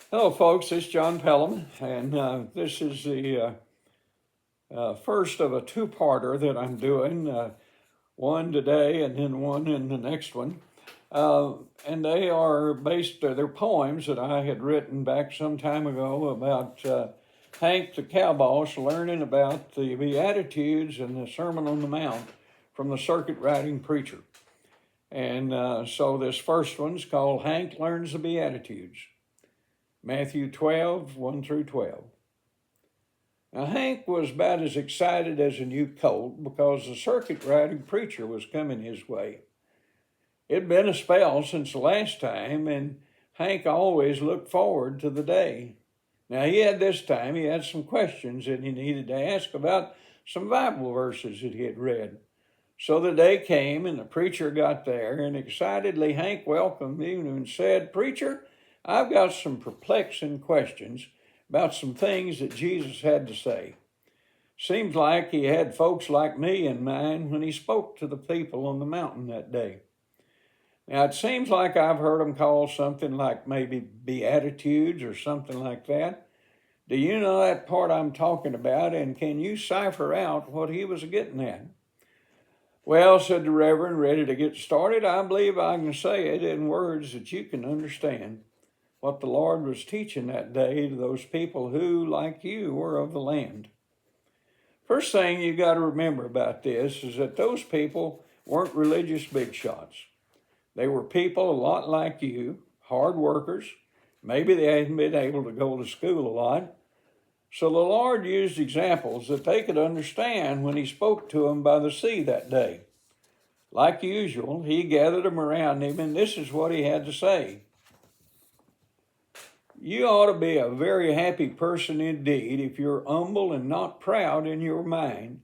Hello, folks. This is John Pelham, and this is the first of a two-parter that I'm doing. One today, and then one in the next one. And they are based. They're poems that I had written back some time ago about Hank the cow boss learning about the Beatitudes and the Sermon on the Mount from the circuit riding preacher. And so this first one's called Hank Learns the Beatitudes. Matthew 12, 1 through 12. Now, Hank was about as excited as a new colt because the circuit riding preacher was coming his way. It'd been a spell since the last time, and Hank always looked forward to the day. Now, he had some questions that he needed to ask about some Bible verses that he had read. So the day came, and the preacher got there, and excitedly Hank welcomed him and said, "Preacher, I've got some perplexing questions about some things that Jesus had to say. Seems like he had folks like me in mind when he spoke to the people on the mountain that day. Now, it seems like I've heard him call something like maybe Beatitudes or something like that. Do you know that part I'm talking about, and can you cipher out what he was getting at?" "Well," said the Reverend, ready to get started, "I believe I can say it in words that you can understand. What the Lord was teaching that day to those people who, like you, were of the land. First thing you got to remember about this is that those people weren't religious big shots. They were people a lot like you, hard workers. Maybe they hadn't been able to go to school a lot. So the Lord used examples that they could understand when he spoke to them by the sea that day. Like usual, he gathered them around him, and this is what he had to say. You ought to be a very happy person indeed if you're humble and not proud in your mind,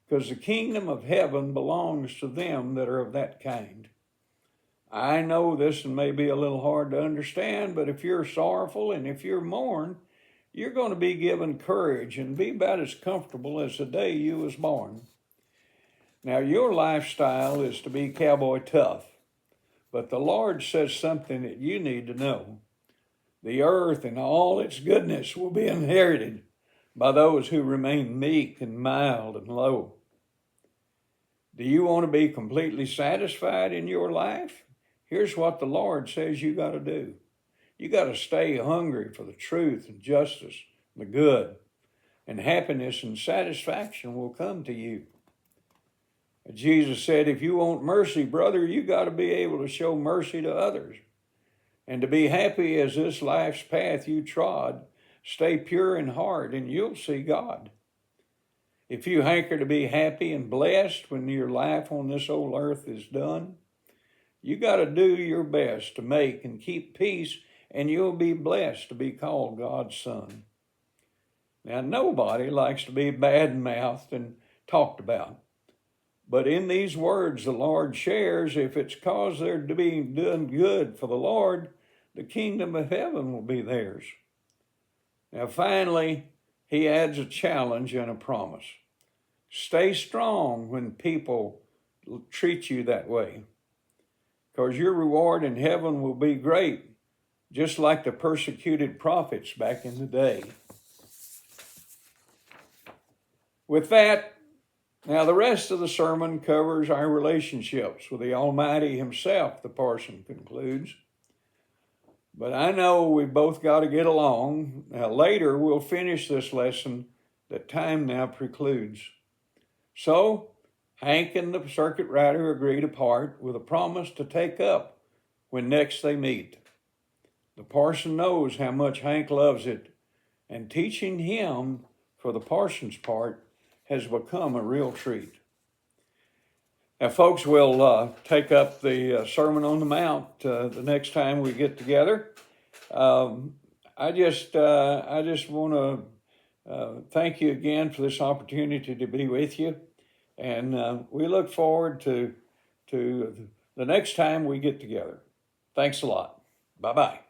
because the kingdom of heaven belongs to them that are of that kind. I know this may be a little hard to understand, but if you're sorrowful and if you're mourn, you're going to be given courage and be about as comfortable as the day you was born. Now, your lifestyle is to be cowboy tough, but the Lord says something that you need to know. The earth and all its goodness will be inherited by those who remain meek and mild and low. Do you want to be completely satisfied in your life? Here's what the Lord says you got to do. You got to stay hungry for the truth and justice, the good, and happiness and satisfaction will come to you. Jesus said, if you want mercy, brother, you got to be able to show mercy to others. And to be happy as this life's path you trod, stay pure in heart and you'll see God. If you hanker to be happy and blessed when your life on this old earth is done, you got to do your best to make and keep peace, and you'll be blessed to be called God's son. Now, nobody likes to be bad-mouthed and talked about. But in these words the Lord shares, if it's cause they're being done good for the Lord, the kingdom of heaven will be theirs. Now finally, he adds a challenge and a promise. Stay strong when people treat you that way, because your reward in heaven will be great, just like the persecuted prophets back in the day. With that, now the rest of the sermon covers our relationships with the Almighty himself, the parson concludes. But I know we both got to get along. Now later we'll finish this lesson that time now precludes. So Hank and the circuit rider agree to part with a promise to take up when next they meet. The parson knows how much Hank loves it, and teaching him for the parson's part has become a real treat. Now, folks, we'll take up the Sermon on the Mount the next time we get together. I just want to thank you again for this opportunity to be with you, and we look forward to the next time we get together. Thanks a lot. Bye-bye.